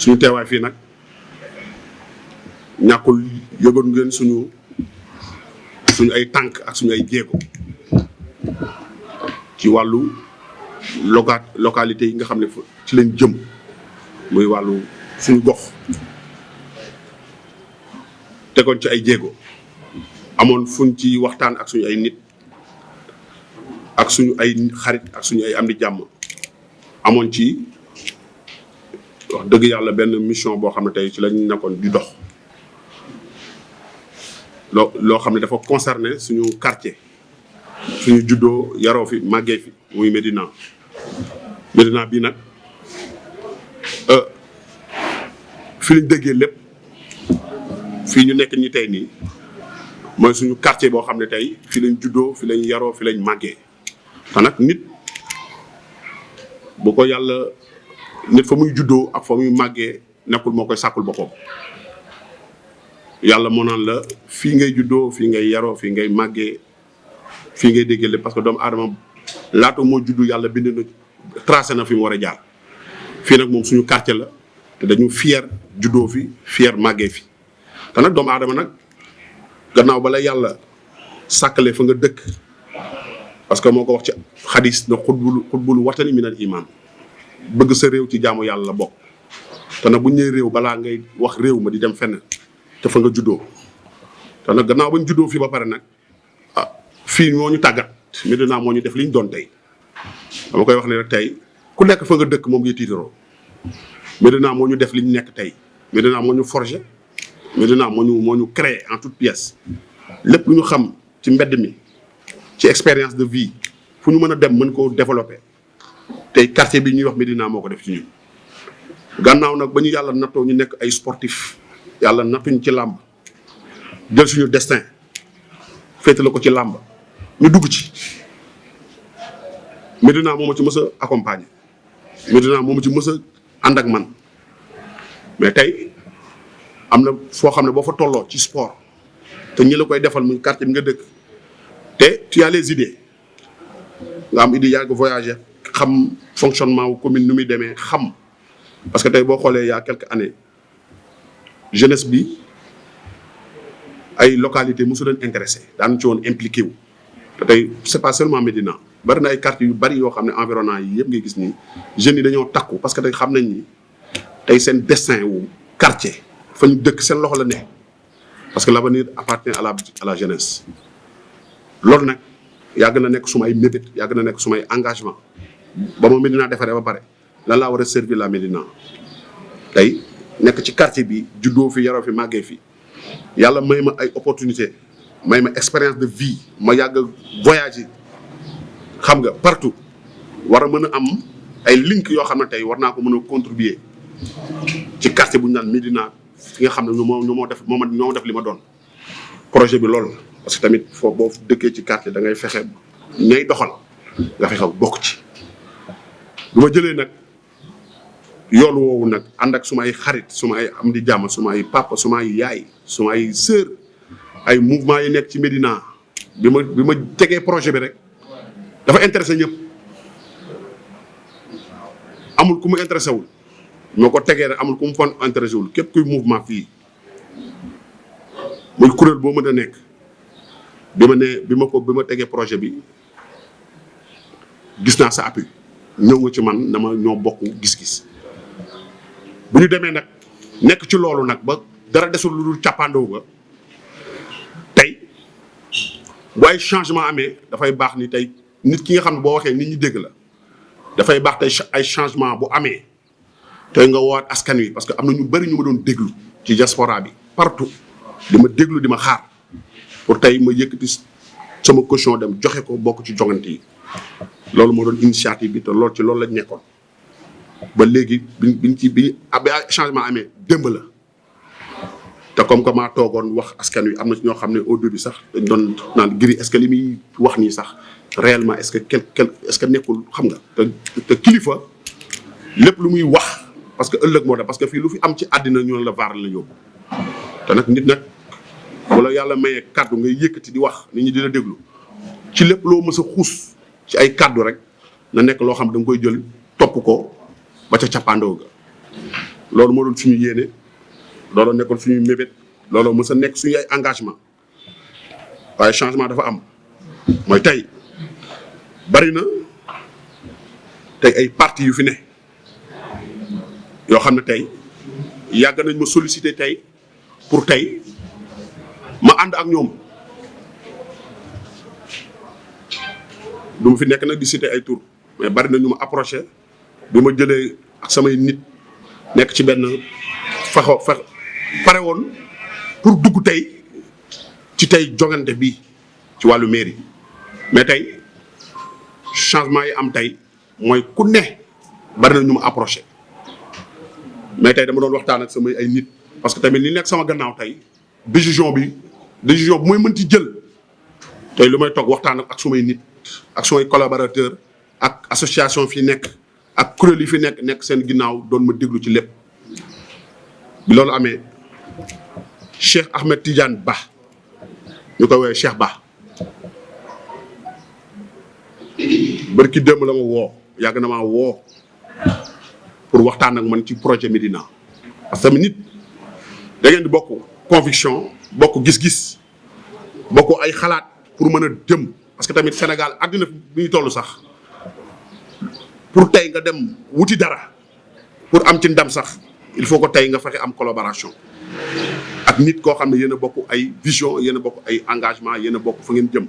suñu teewaay fii nag ñàkkul yëgoon ngeen suñu ay tànk ak suñu ay jéego ci wàllu localité yi nga xam ne ci lañ jëm muy wàllu suñu gox tegoon ci ay jéego amoon fuñ ci waxtaan ak suñu ay nit ak suñu ay xarit ak suñu ay am di jàmm amoon ci wax dëgg yàlla benn mission boo xam ne tey ci lañ nekkoon di dox loo xam ne dafa concerné suñu quartier suñu juddoo yaroo fi màggee fi muy Médina bii nag fi lañ déggee lépp fii ñu nekk ñi tey nii mooy suñu quartier boo xam ne tey fi lañ juddoo fi lañ yaroo fi lañ màggee te nag nit bu ko yàlla nit fa muy juddoo ak fa muy màggee nekkul moo koy sàkkul boppam yàlla moo naan la fii ngay juddoo fii ngay yaroo fii ngay màggee fii ngay déggee lépp parce que doomu aadama laata moo juddu yàlla bind na tracé na fi mu war a jaar fii nag moom suñu quartier la te dañu fier juddoo fi fier màggee fi te nag doomu aadama nag gannaaw bala yàlla sàkkale fa nga dëkk parce que moo ko wax ci xadis na xutbul watani minal iman bëgg sa réew ci jaamu yàlla la bokk te nag bu ñu nee réew balaa ngay wax réew ma di dem fenn te fa nga juddoo te nag gannaaw ba ñu juddoo fii ba pare nag fii moo ñu tàggat Médina moo ñu def li ñu doon tey dama koy wax ne rek tey ku nekk fa nga dëkk moom ngay tiitaroo Médina moo ñu def li ñu nekk tey Médina moo ñu forger Médina moo ñu créé en toute pièce lépp lu ñu xam ci mbedd mi ci expérience de vie fu ñu mën a dem mën koo développer tey quartier bi ñuy wax Médina moo ko def ci ñun. gannaaw nag ba ñu yàlla nattoo ñu nekk ay sportif yàlla nattuñ ci làmb jël suñu destin féetale ko ci làmb ñu dugg ci Médina moo ma ci mës a accompagner Médina moo ma ci mës a ànd ak man mais tey am na foo xam ne boo fa tolloo ci sport te ñi la koy defal muy quartier bi nga dëkk te tu as les idées nga am idée yàgg voyager xam fonctionnement wu commune nu muy demee xam parce que tey boo xoolee il y a quelques années jeunesse bi ay localités mosu leen intéressé daan ci woon impliqué wu te tey c'est pas seulement Médina bari na ay quartiers yu bari yoo xam ne environnement yi yëpp ngay gis ni jeunes yi dañoo takku parce que tey xam nañ ni tey seen destin wu quartier fa ñu dëkk seen loxo la ne parce que l'avenir appartient à la jeunesse loolu nag yàgg na nekk sumay mébét yàgg na nekk sumay engagement ba ma Médina defaree ba pare lan laa war a servir la Médina tey nekk ci quartier bi juddoo fi yaroo fi màggee fi yàlla may ma ay opportunité may ma expérience de vie ma yàgg voyager xam nga partout war a mën a am ay link yoo xam ne tey war naa ko mën a contribuer ci quartier bu ñu naan Médina fi nga xam ne ñoo def li ma doon projet bi loolu la parce que tamit foo boo dëkkee ci quartier da ngay fexe ñay doxal nga fexe bokk ci bu ma jëlee nag yoon woowu nag ànd ak suma ay xarit suma ay am di jàmm suma ay papa suma ay yaay suma ay sœur ay mouvement yi nekk ci Médina bi ma tegee projet bi rek dafa intéressé ñëpp amul ku mu intéressé wul moo ko tegee rek amul ku mu fan intéressé wul képp kuy mouvement fii muy kuréel boo mën a nekk bi ma tegee projet bi gis naa sa appui ñëw nga ci man dama ñoo bokk gis-gis bu ñu demee nag nekk ci loolu nag ba dara desul lu dul càppaandaw ga tey bu ay changement amee dafay baax ni tey nit ki nga xam ne boo waxee nit ñi dégg la dafay baax tey ay changement bu amee tey nga woowaat askan wi parce que am na ñu bari ñu ma doon déglu ci diaspora bi partout di ma déglu di ma xaar pour tey ma yëkkati sama caution dem joxe ko bokk ci joŋante yi loolu moo doon initiative bi te loolu ci loolu lañ nekkoon ba léegi bi changement amee démb la te comme que maa toogoon wax askan wi am na ci ñoo xam ne au début sax dañ doon naan Gris est-ce que li muy wax nii sax réellement est-ce que nekkul xam nga te kilifa lépp lu muy wax parce que ëllëg moo tax parce que fii lu fi am ci àddina ñu la vaar la yóbbu te nag nit nag wala yàlla mayee kàddu ngay yëkkati di wax nit ñi dina déglu ci lépp loo mës a xuus ci ay kàddu rek na nekk loo xam da nga koy jël topp ko ba ca cappaandoo ga loolu moo doon suñu yéene loolu nekkoon suñu mébét loolu mës a nekk suñu ay engagement waaye changement dafa am mooy tey bari na tey ay parti yu fi ne yoo xam ne tey yàgg nañ ma solliciter tey pour tey ma ànd ak ñoom du ma fi nekk nag di citer ay tour mais bari na ñu ma approché bi ma jëlee ak samay nit nekk ci benn pare woon pour dugg tey ci tey jongante bi ci wàllu mairie mais tey changement yi am tey mooy ku ne bari na ñu ma approché mais tey dama doon waxtaan ak samay ay nit parce que tamit li nekk sama gannaaw tey décision bu mooy mënti jël tey lu may toog waxtaan ak sumay nit ak sumay collaborateur ak association fi nekk ak kuréel yi fi nekk seen ginnaaw doon ma déglu ci lépp bi loolu amee Cheikh Ahmed Tidiane Ba ñu koy woowee Cheikh Ba bërki démb la ma woo yàgg na maa woo pour waxtaan ak man ci projet Médina parce que nit da ngeen di bokk conviction bokk gis-gis bokk ay xalaat pour mën a jëm parce que tamit Sénégal àddina bi ñu toll sax pour tey nga dem wuti dara pour am ci ndam sax il faut que tey nga fexe am collaboration ak nit koo xam ne yéen a bokk ay vision yéen a bokk ay engagement yéen a bokk fa ngeen jëm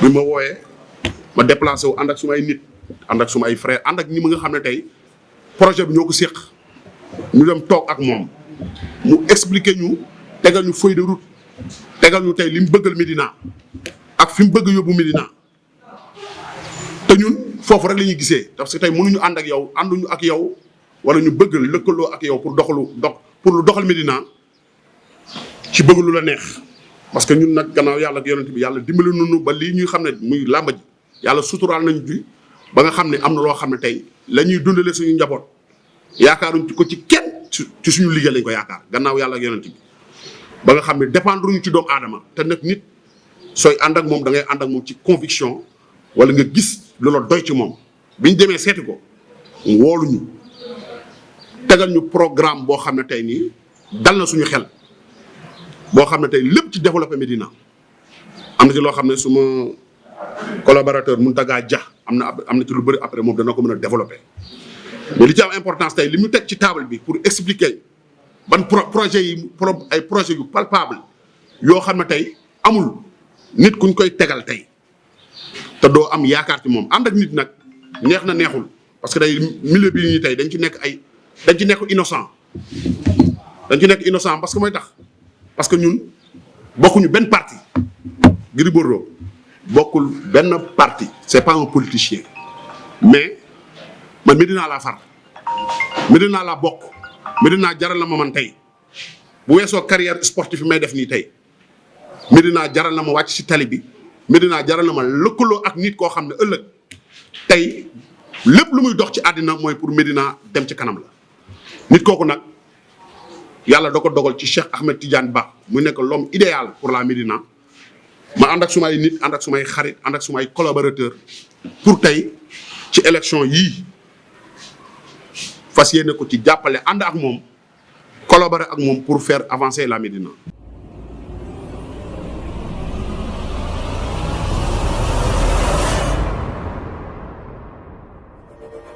bi ma wooyee ma déplacé wu ànd ak suma ay nit ànd ak suma ay frère ànd ak ñi ma nga xam ne tey projet bi ñoo ko séq ñu dem toog ak moom mu expliquer ñu tegal ñu feuille de route tegal ñu tey li mu bëggal Médina ak fi mu bëgg yóbbu Médina te ñun foofu rek la ñuy gisee parce que tey mënuñu ànd ak yow ànduñu ak yow wala ñu bëgg lëkkaloo ak yow pour lu doxal Médina ci bëgg lu la neex parce que ñun nag gannaaw yàlla ak yonent bi yàlla dimbali nañu ba lii ñuy xam ne muy làmba ji yàlla suturaal nañ bi ba nga xam ne am na loo xam ne tey la ñuy dundalee suñu njaboot yaakaaruñ ko ci kenn ci suñu liggéey lañ ko yaakaar gannaaw yàlla ak yonent bi ba nga xam ne dépendre ñu ci doomu aadama te nag nit sooy ànd ak moom da ngay ànd ak moom ci conviction wala nga gis lu la doy ci moom biñ demee seeti ko wooluñu tegal ñu programme boo xam ne tey nii dal na suñu xel boo xam ne tey lépp ci développé Médina am na ci loo xam ne suma collaborateur Mountaga Dia am na ci lu bëri après moom dana ko mën a développé mais li ci am importance tey li ñu teg ci table bi pour expliquer ban projet yi ay projet yu palpable yoo xam ne tey amul nit kuñ koy tegal tey te doo am yaakaar ci moom ànd ak nit nag neex na neexul parce que tey milieu bi ñu tey dañ ci nekk innocent parce que mooy tax parce que ñun bokkuñu benn parti Gris Bordeaux bokkul benn parti c'est pas un politicien mais man Médina laa far Médina laa bokk Médina jaral na ma man tey bu weesoo carrière sportive may def nii tey Médina jaral na ma wàcc ci tali bi Médina jaral na ma lëkkaloo ak nit koo xam ne ëllëg tey lépp lu muy dox ci àddina mooy pour Médina dem ci kanam la nit kooku nag yàlla da ko dogal ci Cheikh Ahmed Tidiane Ba mu nekk l'homme idéal pour la Médina ma ànd ak sumay nit ànd ak sumay xarit ànd ak sumay collaborateur pour tey ci élection yii fas yéene ko ci jàppale ànd ak moom collaborer ak moom pour faire avancer la Médina